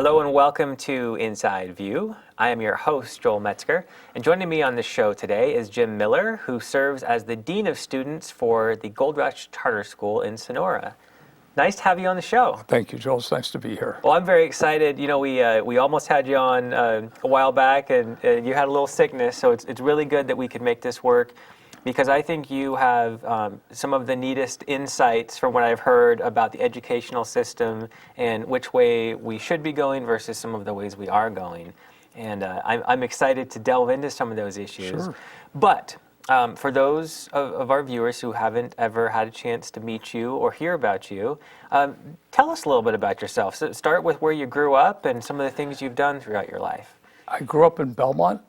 Hello and welcome to Inside View. I am your host, Joel Metzger, and joining me on the show today is Jim Miller, who serves as the Dean of Students for the Gold Rush Charter School in Sonora. Nice to have you on the show. Thank you, Joel. It's nice to be here. Well, I'm very excited. You know, we almost had you on a while back, and you had a little sickness, so it's really good that we could make this work, because I think you have some of the neatest insights from what I've heard about the educational system and which way we should be going versus some of the ways we are going. And I'm excited to delve into some of those issues. Sure. But for those of our viewers who haven't ever had a chance to meet you or hear about you, tell us a little bit about yourself. So start with where you grew up and some of the things you've done throughout your life. I grew up in Belmont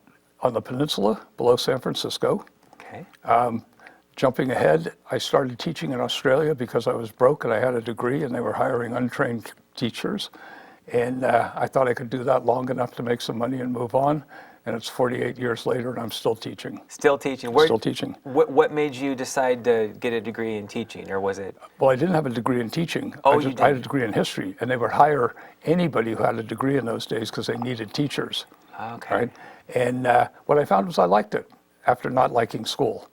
on the peninsula below San Francisco. Okay. Jumping ahead, I started teaching in Australia because I was broke and I had a degree and they were hiring untrained teachers. And I thought I could do that long enough to make some money and move on. And it's 48 years later and I'm still teaching. Still teaching? Still teaching. What made you decide to get a degree in teaching, or was it? Well, I didn't have a degree in teaching. Oh, I had a degree in history, and they would hire anybody who had a degree in those days because they needed teachers. Okay. Right? And what I found was I liked it after not liking school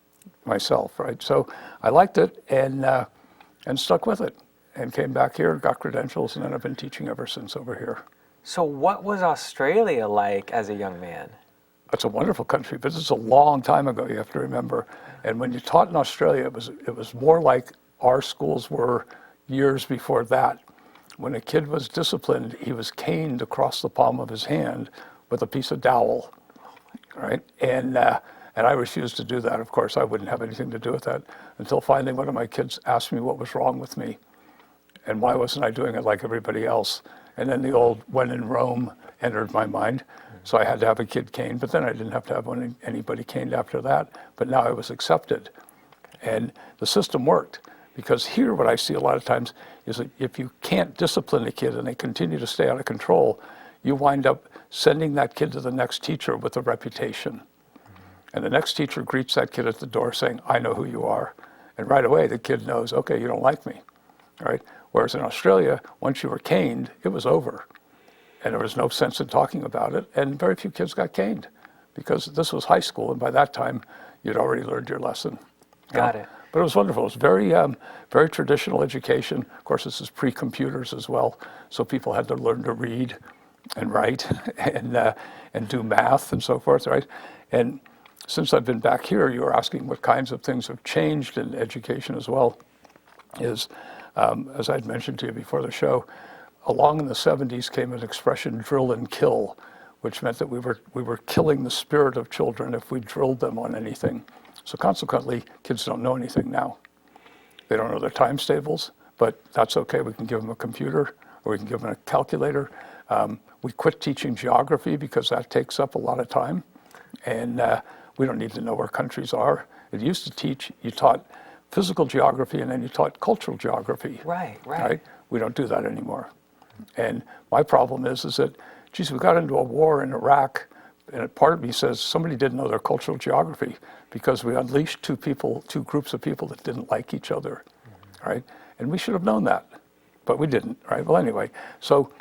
myself, right? So I liked it and stuck with it and came back here, got credentials, and then I've been teaching ever since over here. So what was Australia like as a young man? It's a wonderful country, but this is a long time ago, you have to remember. And when you taught in Australia, it was more like our schools were years before that. When a kid was disciplined, he was caned across the palm of his hand with a piece of dowel, right? And I refused to do that. Of course, I wouldn't have anything to do with that until finally one of my kids asked me what was wrong with me and why wasn't I doing it like everybody else. And then the old "when in Rome" entered my mind. So I had to have a kid caned, but then I didn't have to have anybody caned after that. But now I was accepted. And the system worked. Because here what I see a lot of times is that if you can't discipline a kid and they continue to stay out of control, you wind up sending that kid to the next teacher with a reputation. And the next teacher greets that kid at the door saying, "I know who you are." And right away the kid knows, okay, you don't like me, right? Whereas in Australia, once you were caned, it was over. And there was no sense in talking about it. And very few kids got caned because this was high school. And by that time, you'd already learned your lesson. Got it. But it was wonderful. It was very, very traditional education. Of course, this is pre-computers as well. So people had to learn to read and write and do math and so forth, right? And since I've been back here, you were asking what kinds of things have changed in education as well. As I'd mentioned to you before the show, along in the 70s came an expression, drill and kill, which meant that we were killing the spirit of children if we drilled them on anything. So consequently, kids don't know anything now. They don't know their times tables, but that's okay. We can give them a computer or we can give them a calculator. We quit teaching geography because that takes up a lot of time. And we don't need to know where countries are. It used to teach, you taught physical geography and then you taught cultural geography. Right. We don't do that anymore. And my problem is that, geez, we got into a war in Iraq, and a part of me says somebody didn't know their cultural geography because we unleashed two groups of people that didn't like each other, right? And we should have known that, but we didn't, right? Well, anyway, so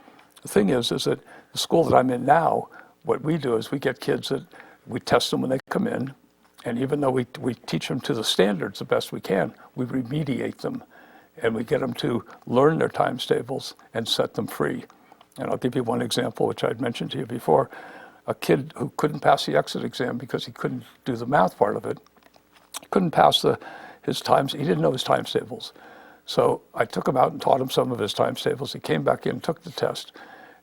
the thing is that the school that I'm in now, what we do is we get kids that we test them when they come in, and even though we teach them to the standards the best we can, we remediate them. And we get them to learn their times tables and set them free. And I'll give you one example, which I'd mentioned to you before. A kid who couldn't pass the exit exam because he couldn't do the math part of it. He couldn't pass his times, he didn't know his times tables. So I took him out and taught him some of his times tables. He came back in, took the test,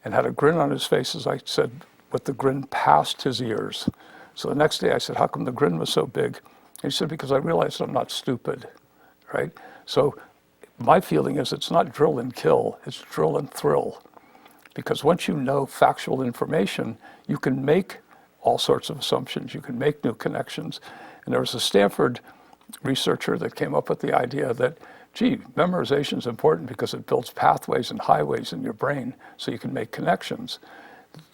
and had a grin on his face, as I said, with the grin past his ears. So the next day I said, "How come the grin was so big?" And he said, "Because I realized I'm not stupid," right? So my feeling is it's not drill and kill, it's drill and thrill. Because once you know factual information, you can make all sorts of assumptions, you can make new connections. And there was a Stanford researcher that came up with the idea that, gee, memorization is important because it builds pathways and highways in your brain so you can make connections.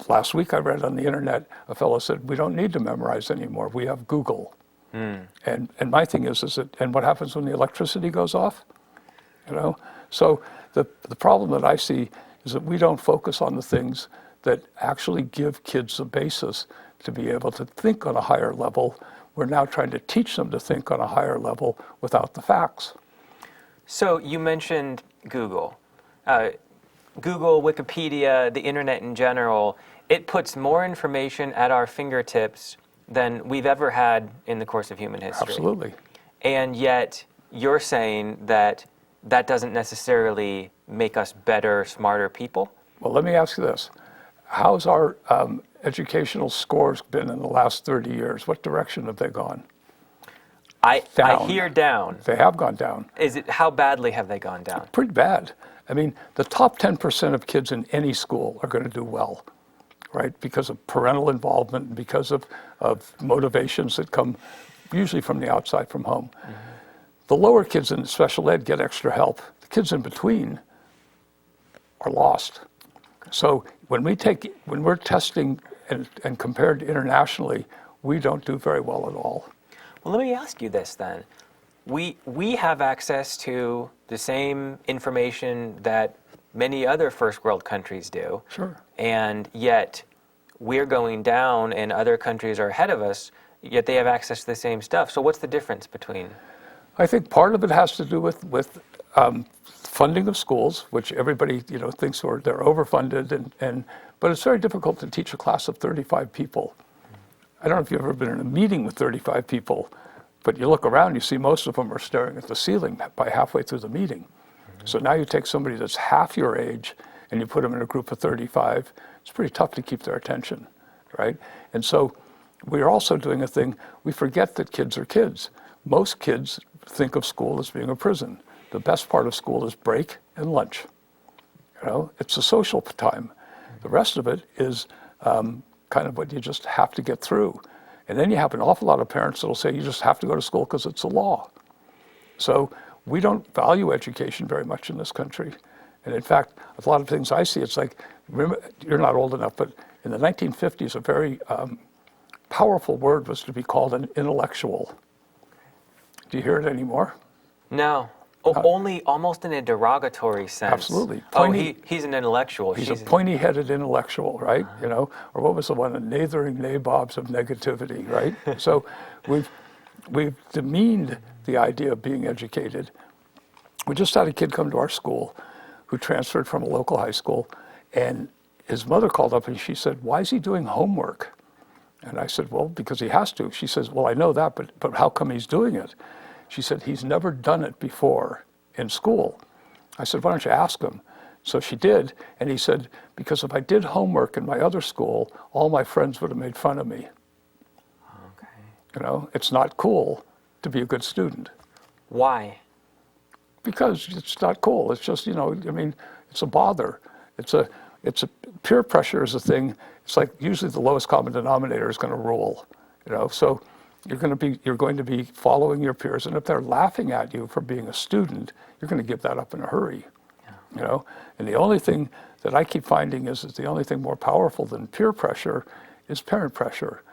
Last week I read on the internet, a fellow said, we don't need to memorize anymore, we have Google. And my thing is that, and what happens when the electricity goes off? You know, so the problem that I see is that we don't focus on the things that actually give kids the basis to be able to think on a higher level. We're now trying to teach them to think on a higher level without the facts. So you mentioned Google. Google, Wikipedia, the internet in general, it puts more information at our fingertips than we've ever had in the course of human history. Absolutely. And yet you're saying that that doesn't necessarily make us better, smarter people? Well, let me ask you this. How's our educational scores been in the last 30 years? What direction have they gone? I Down. hear down. They have gone down. How badly have they gone down? Pretty bad. I mean, the top 10% of kids in any school are going to do well, right? Because of parental involvement and because of motivations that come usually from the outside, from home. Mm-hmm. The lower kids in special ed get extra help. The kids in between are lost. So when we're testing and compared internationally, we don't do very well at all. Well, let me ask you this then. We have access to the same information that many other first world countries do. Sure. And yet we're going down and other countries are ahead of us, yet they have access to the same stuff. So what's the difference between? I think part of it has to do with funding of schools, which everybody thinks they're overfunded, but it's very difficult to teach a class of 35 people. I don't know if you've ever been in a meeting with 35 people, but you look around, you see most of them are staring at the ceiling by halfway through the meeting. Mm-hmm. So now you take somebody that's half your age and you put them in a group of 35, it's pretty tough to keep their attention, right? And so we're also doing a thing, we forget that kids are kids. Most kids think of school as being a prison. The best part of school is break and lunch. It's a social time. The rest of it is kind of what you just have to get through. And then you have an awful lot of parents that'll say you just have to go to school because it's a law. So we don't value education very much in this country. And in fact, a lot of things I see, it's like, remember, you're not old enough, but in the 1950s, a very powerful word was to be called an intellectual. Do you hear it anymore? No. Only almost in a derogatory sense. Absolutely. He's an intellectual. He's a pointy-headed intellectual, right? Or what was the one, the nathering nabobs of negativity, right? So we've demeaned the idea of being educated. We just had a kid come to our school who transferred from a local high school, and his mother called up and she said, "Why is he doing homework?" And I said, "Well, because he has to." She says, "Well, I know that, but how come he's doing it?" She said, "He's never done it before in school." I said, "Why don't you ask him?" So she did, and he said, "Because if I did homework in my other school, all my friends would have made fun of me." Okay. It's not cool to be a good student. Why? Because it's not cool. It's just, it's a bother. It's a peer pressure is a thing. It's like usually the lowest common denominator is going to rule, So you're going to be following your peers, and if they're laughing at you for being a student, you're going to give that up in a hurry. Yeah. And the only thing that I keep finding is that the only thing more powerful than peer pressure is parent pressure.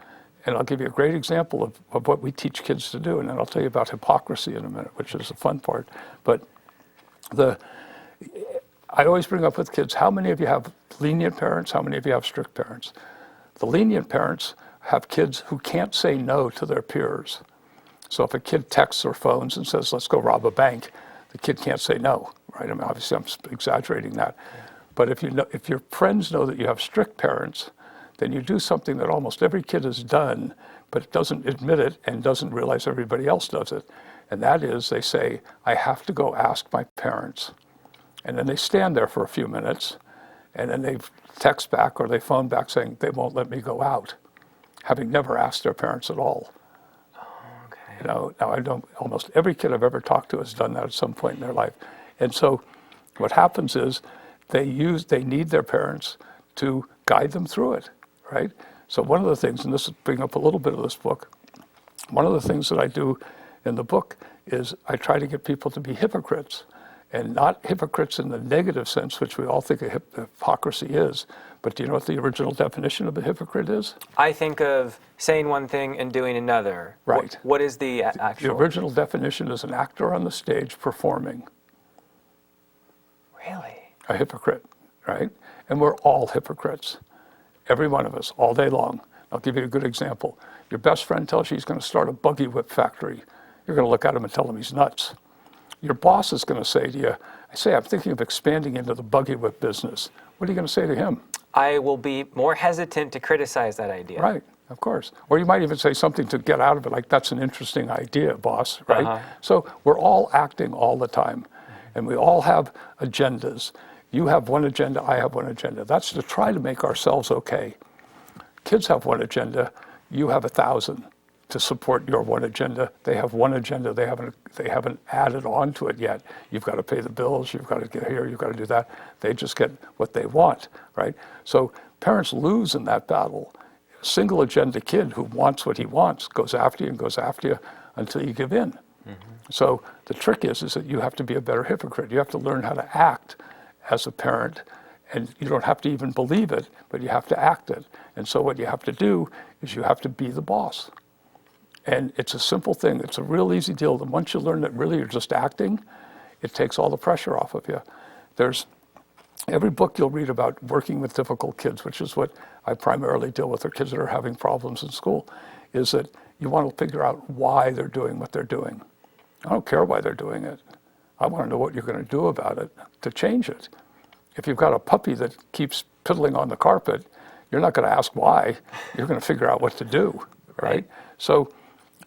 And I'll give you a great example of what we teach kids to do, and then I'll tell you about hypocrisy in a minute, which is the fun part. But I always bring up with kids, how many of you have lenient parents? How many of you have strict parents? The lenient parents have kids who can't say no to their peers. So if a kid texts or phones and says, "Let's go rob a bank," the kid can't say no, right? I mean, obviously I'm exaggerating that. But if your friends know that you have strict parents, then you do something that almost every kid has done, but doesn't admit it and doesn't realize everybody else does it. And that is, they say, "I have to go ask my parents." And then they stand there for a few minutes, and then they text back or they phone back saying, "They won't let me go out," having never asked their parents at all. Okay. Now almost every kid I've ever talked to has done that at some point in their life. And so what happens is they need their parents to guide them through it, right? So one of the things, and this will bring up a little bit of this book, one of the things that I do in the book is I try to get people to be hypocrites, and not hypocrites in the negative sense, which we all think a hypocrisy is. But do you know what the original definition of a hypocrite is? I think of saying one thing and doing another. Right. What is the actual? The original definition is an actor on the stage performing. Really? A hypocrite, right? And we're all hypocrites, every one of us, all day long. I'll give you a good example. Your best friend tells you he's going to start a buggy whip factory. You're going to look at him and tell him he's nuts. Your boss is going to say to you, I'm thinking of expanding into the buggy whip business. What are you going to say to him? I will be more hesitant to criticize that idea. Right, of course. Or you might even say something to get out of it, like, that's an interesting idea, boss, right? So we're all acting all the time, and we all have agendas. You have one agenda, I have one agenda. That's to try to make ourselves okay. Kids have one agenda, you have 1,000 to support your one agenda. They have one agenda, they haven't added on to it yet. You've got to pay the bills, you've got to get here, you've got to do that. They just get what they want, right? So parents lose in that battle. A single agenda kid who wants what he wants goes after you and goes after you until you give in. So the trick is that you have to be a better hypocrite. You have to learn how to act as a parent, and you don't have to even believe it, but you have to act it. And so what you have to do is you have to be the boss. And it's a simple thing. It's a real easy deal. And once you learn that really you're just acting, it takes all the pressure off of you. There's every book you'll read about working with difficult kids, which is what I primarily deal with, or kids that are having problems in school, is that you want to figure out why they're doing what they're doing. I don't care why they're doing it. I want to know what you're going to do about it to change it. If you've got a puppy that keeps piddling on the carpet, you're not going to ask why. You're going to figure out what to do, right? So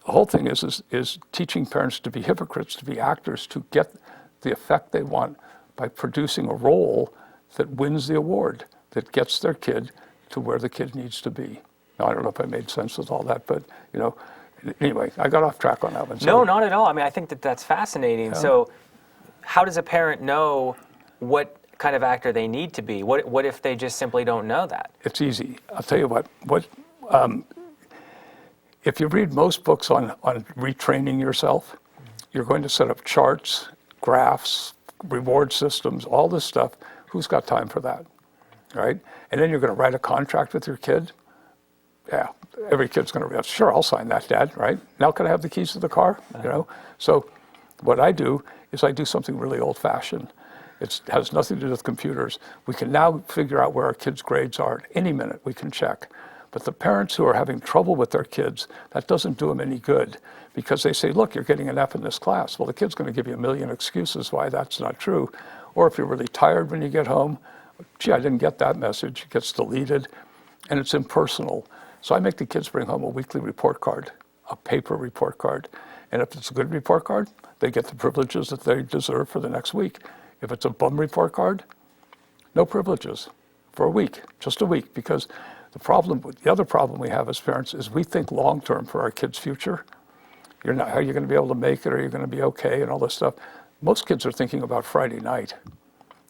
the whole thing is teaching parents to be hypocrites, to be actors, to get the effect they want by producing a role that wins the award, that gets their kid to where the kid needs to be. Now, I don't know if I made sense with all that, but, anyway, I got off track on that one. No, not at all. I mean, I think that's fascinating. Yeah. So how does a parent know what kind of actor they need to be? What if they just simply don't know that? It's easy. I'll tell you what if you read most books on retraining yourself, you're going to set up charts, graphs, reward systems, all this stuff. Who's got time for that, right? And then you're going to write a contract with your kid. Yeah, every kid's going to be, sure, I'll sign that, Dad, right? Now can I have the keys to the car, So what I do is I do something really old-fashioned. It has nothing to do with computers. We can now figure out where our kids' grades are at any minute. We can check. But the parents who are having trouble with their kids, that doesn't do them any good, because they say, look, you're getting an F in this class. Well, the kid's going to give you a million excuses why that's not true. Or if you're really tired when you get home, gee, I didn't get that message. It gets deleted, and it's impersonal. So I make the kids bring home a weekly report card, a paper report card. And if it's a good report card, they get the privileges that they deserve for the next week. If it's a bum report card, no privileges for a week, just a week, because the other problem we have as parents is we think long-term for our kids' future. How are you going to be able to make it? Are you going to be okay? And all this stuff. Most kids are thinking about Friday night.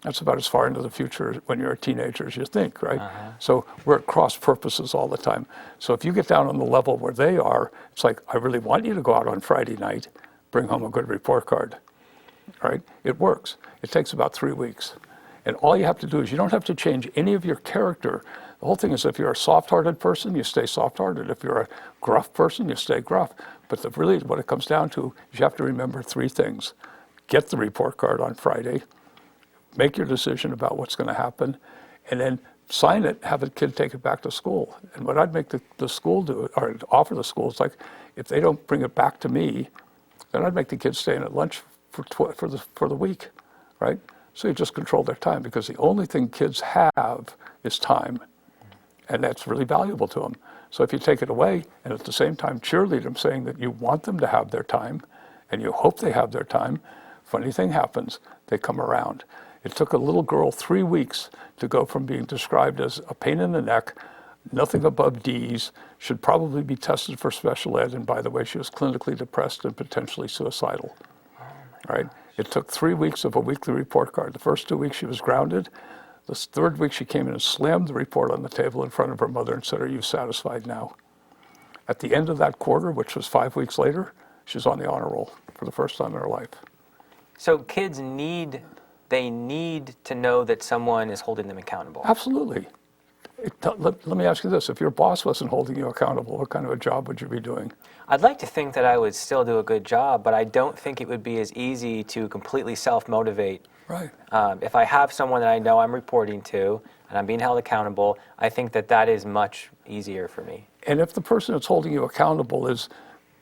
That's about as far into the future when you're a teenager as you think, right? So we're at cross purposes all the time. So if you get down on the level where they are, it's like, I really want you to go out on Friday night, bring home a good report card, right? It works. It takes about 3 weeks. And all you have to do is you don't have to change any of your character. The whole thing is, if you're a soft-hearted person, you stay soft-hearted. If you're a gruff person, you stay gruff. But really what it comes down to is you have to remember 3 things. Get the report card on Friday, make your decision about what's going to happen, and then sign it, have the kid take it back to school. And what I'd make the school do, or offer the school, is like, if they don't bring it back to me, then I'd make the kids stay in at lunch for the week, right? So you just control their time, because the only thing kids have is time. And that's really valuable to them. So if you take it away and at the same time cheerlead them, saying that you want them to have their time and you hope they have their time, funny thing happens, they come around. It took a little girl 3 weeks to go from being described as a pain in the neck, nothing above D's, should probably be tested for special ed, and by the way, she was clinically depressed and potentially suicidal, right? It took 3 weeks of a weekly report card. The first 2 weeks she was grounded. The third week she came in and slammed the report on the table in front of her mother and said, "Are you satisfied now?" At the end of that quarter, which was 5 weeks later, she's on the honor roll for the first time in her life. So kids need to know that someone is holding them accountable. Absolutely. Let me ask you this. If your boss wasn't holding you accountable, what kind of a job would you be doing? I'd like to think that I would still do a good job, but I don't think it would be as easy to completely self-motivate. Right. If I have someone that I know I'm reporting to and I'm being held accountable, I think that that is much easier for me. And if the person that's holding you accountable is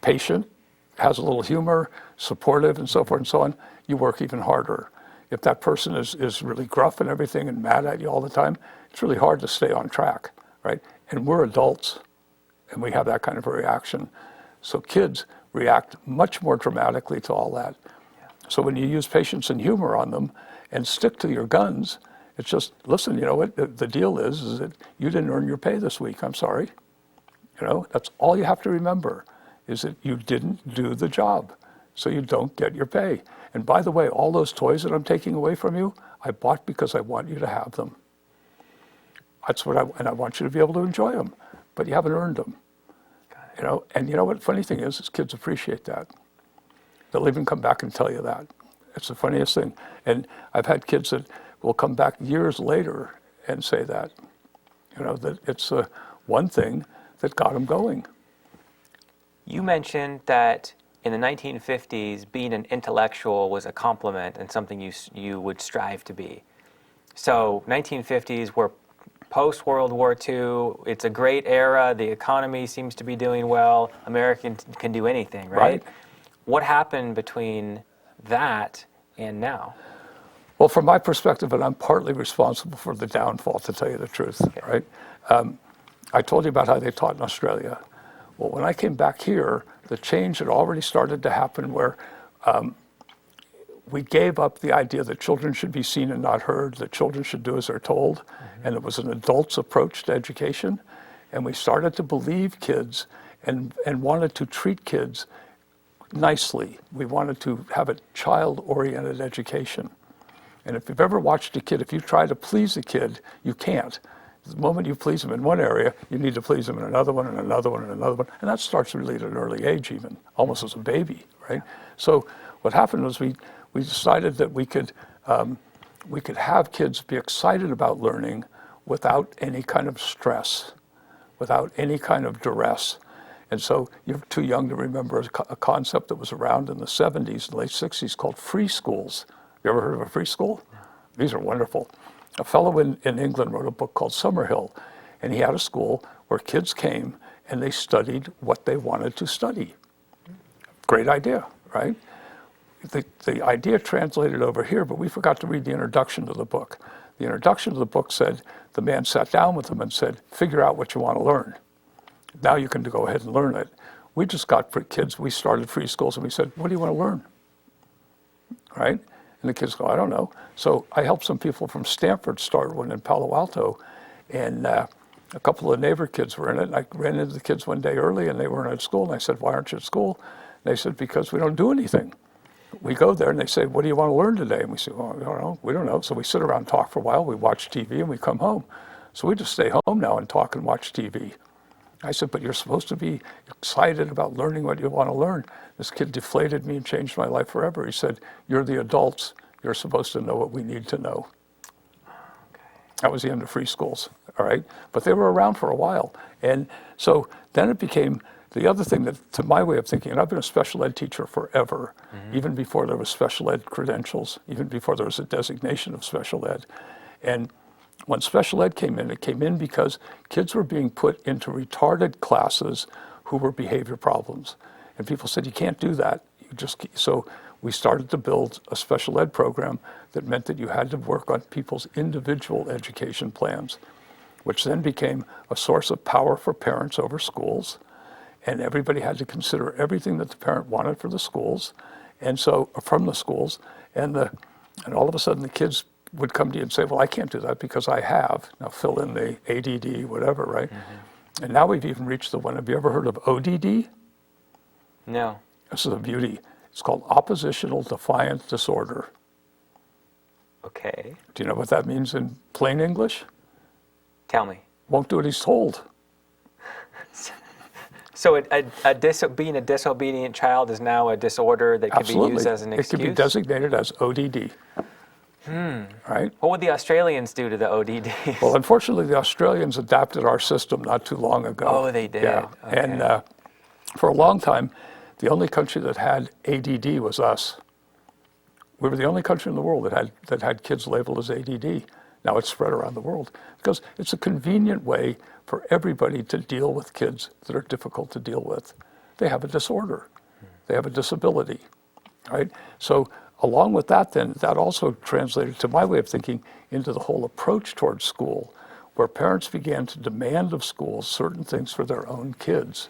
patient, has a little humor, supportive, and so forth and so on, you work even harder. If that person is really gruff and everything and mad at you all the time, it's really hard to stay on track, right? And we're adults, and we have that kind of a reaction. So kids react much more dramatically to all that. So when you use patience and humor on them and stick to your guns, it's just, listen, you know what, the deal is that you didn't earn your pay this week, I'm sorry. You know, that's all you have to remember, is that you didn't do the job, so you don't get your pay. And by the way, all those toys that I'm taking away from you, I bought because I want you to have them. That's what and I want you to be able to enjoy them, but you haven't earned them. You know, and you know what, funny thing is kids appreciate that. They'll even come back and tell you that. It's the funniest thing. And I've had kids that will come back years later and say that, you know, that it's one thing that got them going. You mentioned that in the 1950s, being an intellectual was a compliment and something you would strive to be. So 1950s, we're post-World War II. It's a great era. The economy seems to be doing well. Americans can do anything, right? What happened between that and now? Well, from my perspective, and I'm partly responsible for the downfall, to tell you the truth, right? I told you about how they taught in Australia. Well, when I came back here, the change had already started to happen where we gave up the idea that children should be seen and not heard, that children should do as they're told, and it was an adult's approach to education. And we started to believe kids and wanted to treat kids nicely. We wanted to have a child-oriented education. And if you've ever watched a kid, if you try to please a kid, you can't. The moment you please them in one area, you need to please them in another one, and another one, and another one. And that starts really at an early age even, almost as a baby, right? So what happened was we decided that we could have kids be excited about learning without any kind of stress, without any kind of duress. And so you're too young to remember a concept that was around in the 70s and late 60s called free schools. You ever heard of a free school? These are wonderful. A fellow in England wrote a book called Summerhill, and he had a school where kids came and they studied what they wanted to study. Great idea, right? The idea translated over here, but we forgot to read the introduction to the book. The introduction to the book said, the man sat down with them and said, figure out what you want to learn. Now you can go ahead and learn it. We just got kids, we started free schools and we said, what do you want to learn? Right? And the kids go, I don't know. So I helped some people from Stanford start one in Palo Alto, and a couple of neighbor kids were in it. And I ran into the kids one day early, and they weren't at school. And I said, why aren't you at school? And they said, because we don't do anything. We go there, and they say, what do you want to learn today? And we say, well, I don't know. We don't know. So we sit around and talk for a while. We watch TV, and we come home. So we just stay home now and talk and watch TV. I said, but you're supposed to be excited about learning what you want to learn. This kid deflated me and changed my life forever. He said, you're the adults. You're supposed to know what we need to know. Okay. That was the end of free schools, all right? But they were around for a while. And so then it became the other thing that, to my way of thinking, and I've been a special ed teacher forever, even before there was special ed credentials, even before there was a designation of special ed. And when special ed came in, it came in because kids were being put into retarded classes who were behavior problems. And people said, you can't do that. So we started to build a special ed program that meant that you had to work on people's individual education plans, which then became a source of power for parents over schools. And everybody had to consider everything that the parent wanted for the schools, and so from the schools. And all of a sudden the kids would come to you and say, well, I can't do that because I have. Now fill in the ADD, whatever, right? And now we've even reached the one, have you ever heard of ODD? No. This is a beauty. It's called oppositional defiant disorder. Okay. Do you know what that means in plain English? Tell me. Won't do what he's told. So being a disobedient child is now a disorder that can be used as an excuse? It can be designated as ODD. right? What would the Australians do to the ODDs? Well, unfortunately, the Australians adapted our system not too long ago. Oh, they did. Yeah, Okay. and for a long time, the only country that had ADD was us. We were the only country in the world that had kids labeled as ADD. Now it's spread around the world because it's a convenient way for everybody to deal with kids that are difficult to deal with. They have a disorder. They have a disability, right? So along with that, then, that also translated, to my way of thinking, into the whole approach towards school, where parents began to demand of schools certain things for their own kids.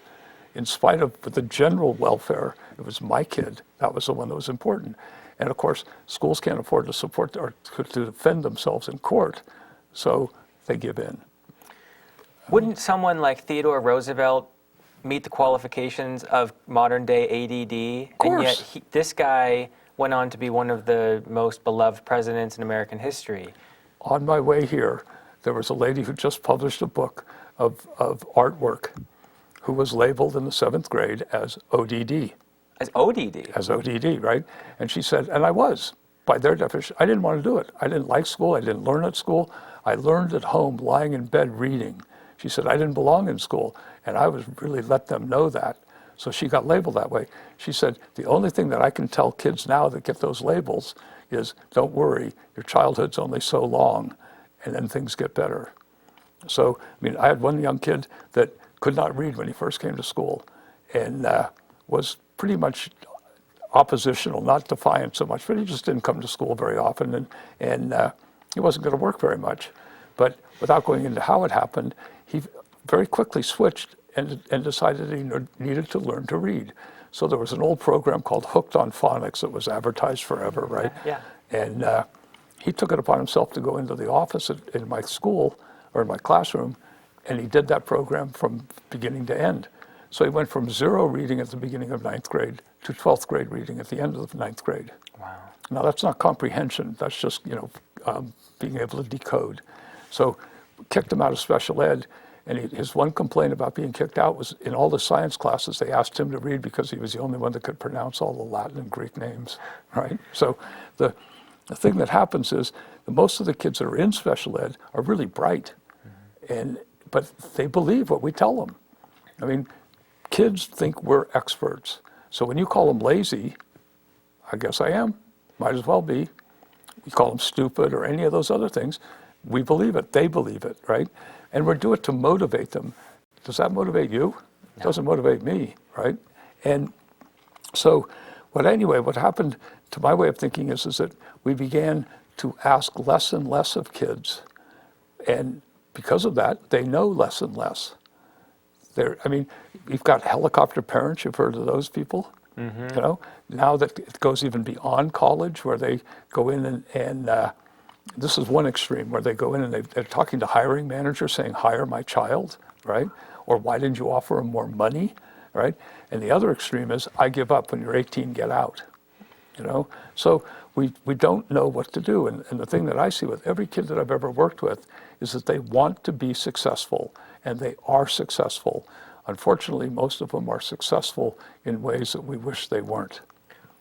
In spite of the general welfare, it was my kid. That was the one that was important. And of course, schools can't afford to support or to defend themselves in court, so they give in. Wouldn't someone like Theodore Roosevelt meet the qualifications of modern day ADD? Of course. And yet this guy went on to be one of the most beloved presidents in American history. On my way here, there was a lady who just published a book of artwork who was labeled in the 7th grade as ODD. As ODD? As ODD, right? And she said, and I was, by their definition, I didn't want to do it. I didn't like school. I didn't learn at school. I learned at home, lying in bed reading. She said, I didn't belong in school. And I was really let them know that. So she got labeled that way. She said, the only thing that I can tell kids now that get those labels is, don't worry, your childhood's only so long, and then things get better. So, I mean, I had one young kid that could not read when he first came to school, and was pretty much oppositional, not defiant so much, but he just didn't come to school very often, and he wasn't going to work very much. But without going into how it happened, he very quickly switched and decided he needed to learn to read. So there was an old program called Hooked on Phonics that was advertised forever, right? Yeah. And he took it upon himself to go into the office in my school, or in my classroom, and he did that program from beginning to end. So he went from 0 reading at the beginning of 9th grade to 12th grade reading at the end of 9th grade. Wow. Now that's not comprehension, that's just, being able to decode. So kicked him out of special ed, and his one complaint about being kicked out was in all the science classes, they asked him to read because he was the only one that could pronounce all the Latin and Greek names, right? So the thing that happens is that most of the kids that are in special ed are really bright, but they believe what we tell them. I mean, kids think we're experts. So when you call them lazy, I guess I am, might as well be. You call them stupid or any of those other things, we believe it, they believe it, right? And we do it to motivate them. Does that motivate you? It doesn't motivate me, right? And so, what happened to my way of thinking is that we began to ask less and less of kids. And because of that, they know less and less. You've got helicopter parents, you've heard of those people? Mm-hmm. Now that it goes even beyond college, where they go in and this is one extreme, where they go in and they're talking to hiring managers saying, hire my child, right? Or why didn't you offer him more money, right? And the other extreme is, I give up, when you're 18, get out, So we don't know what to do. And the thing that I see with every kid that I've ever worked with is that they want to be successful, and they are successful. Unfortunately, most of them are successful in ways that we wish they weren't.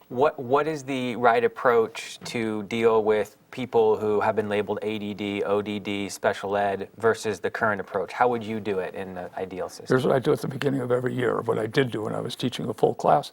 What is the right approach to deal with people who have been labeled ADD, ODD, special ed, versus the current approach? How would you do it in the ideal system? Here's what I do at the beginning of every year, what I did do when I was teaching a full class.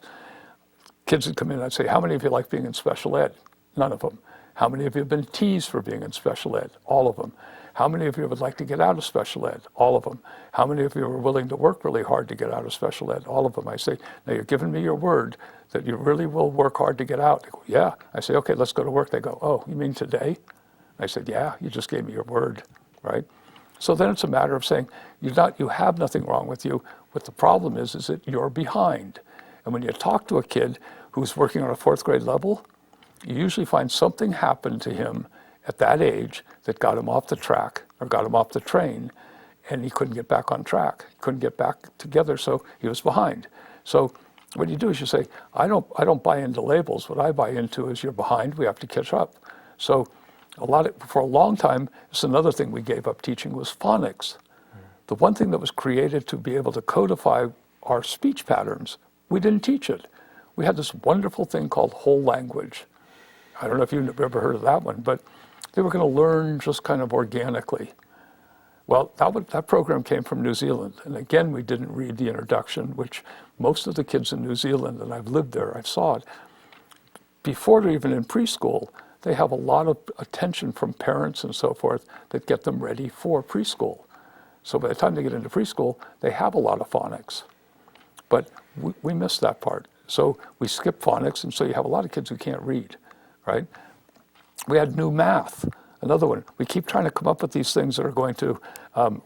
Kids would come in and I'd say, how many of you like being in special ed? None of them. How many of you have been teased for being in special ed? All of them. How many of you would like to get out of special ed? All of them. How many of you are willing to work really hard to get out of special ed? All of them. I say, now you're giving me your word that you really will work hard to get out. They go, yeah. I say, okay, let's go to work. They go, oh, you mean today? I said, yeah, you just gave me your word, right? So then it's a matter of saying, you have nothing wrong with you. What the problem is that you're behind. And when you talk to a kid who's working on a 4th grade level, you usually find something happened to him at that age that got him off the track or got him off the train, and he couldn't get back on track. He couldn't get back together, so he was behind. So what you do is you say, I don't buy into labels. What I buy into is you're behind, we have to catch up. So for a long time, it's another thing we gave up teaching was phonics. The one thing that was created to be able to codify our speech patterns, we didn't teach it. We had this wonderful thing called whole language. I don't know if you've ever heard of that one, but they were going to learn just kind of organically. Well, that program came from New Zealand. And again, we didn't read the introduction, which most of the kids in New Zealand, and I've lived there, I saw it, before they're even in preschool, they have a lot of attention from parents and so forth that get them ready for preschool. So by the time they get into preschool, they have a lot of phonics. But we missed that part. So we skip phonics, and so you have a lot of kids who can't read, right? We had new math. Another one. We keep trying to come up with these things that are going to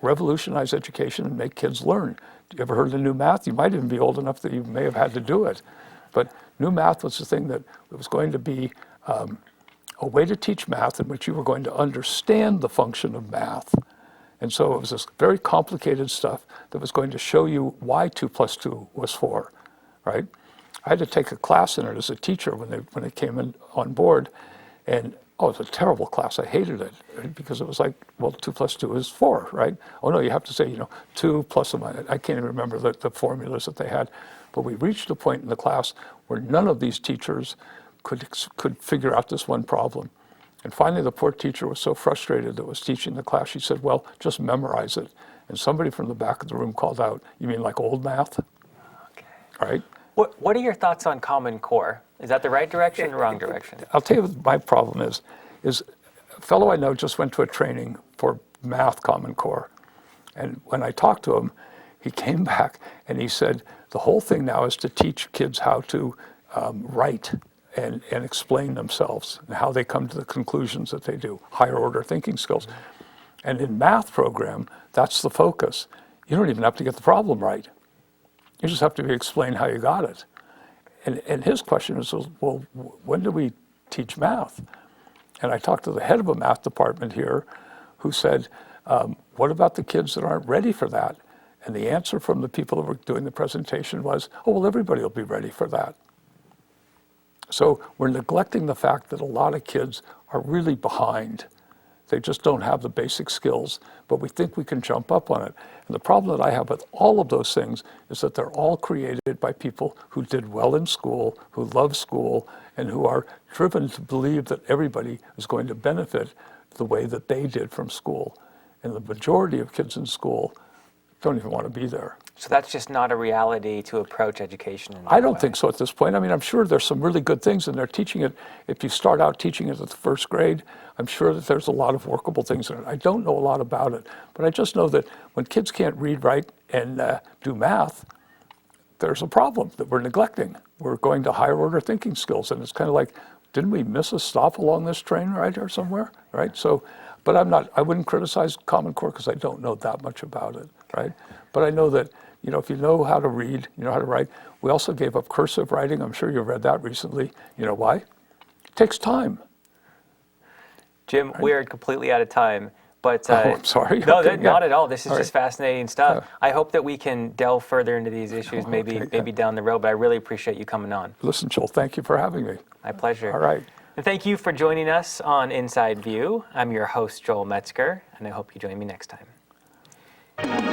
revolutionize education and make kids learn. You ever heard of new math? You might even be old enough that you may have had to do it. But new math was the thing that was going to be a way to teach math in which you were going to understand the function of math. And so it was this very complicated stuff that was going to show you why 2 plus 2 was 4, right? I had to take a class in it as a teacher when they came in on board, and oh, it was a terrible class. I hated it, right? Because it was like, well, 2 plus 2 is 4, right? Oh no, you have to say, 2 plus or minus. I can't even remember the formulas that they had. But we reached a point in the class where none of these teachers could figure out this one problem. And finally, the poor teacher was so frustrated that was teaching the class, she said, well, just memorize it. And somebody from the back of the room called out, you mean like old math? Okay. All right? What are your thoughts on Common Core? Is that the right direction or wrong direction? I'll tell you what my problem is a fellow I know just went to a training for math Common Core. And when I talked to him, he came back and he said, the whole thing now is to teach kids how to write and explain themselves and how they come to the conclusions that they do, higher order thinking skills. And in math program, that's the focus. You don't even have to get the problem right. You just have to explain how you got it. And his question is, well, when do we teach math? And I talked to the head of a math department here who said, what about the kids that aren't ready for that? And the answer from the people that were doing the presentation was, oh, well, everybody will be ready for that. So we're neglecting the fact that a lot of kids are really behind. They just don't have the basic skills, but we think we can jump up on it. And the problem that I have with all of those things is that they're all created by people who did well in school, who love school, and who are driven to believe that everybody is going to benefit the way that they did from school. And the majority of kids in school don't even want to be there. So that's just not a reality to approach education in that I don't way. think so at this point. I mean, I'm sure there's some really good things, and they're teaching it. If you start out teaching it at the first grade, I'm sure that there's a lot of workable things in it. I don't know a lot about it, but I just know that when kids can't read, write, and do math, there's a problem that we're neglecting. We're going to higher order thinking skills, and it's kind of like, didn't we miss a stop along this train right or somewhere, right? So, but I wouldn't criticize Common Core because I don't know that much about it, right? But I know that, if you know how to read, you know how to write. We also gave up cursive writing. I'm sure you've read that recently. You know why? It takes time. Jim, Right. we are completely out of time. But I'm sorry. No, Okay, not yeah. at all. This is All just right. fascinating stuff. Yeah. I hope that we can delve further into these issues, maybe Okay, yeah. down the road. But I really appreciate you coming on. Listen, Joel, thank you for having me. My pleasure. All right. And thank you for joining us on Inside View. I'm your host, Joel Metzger, and I hope you join me next time.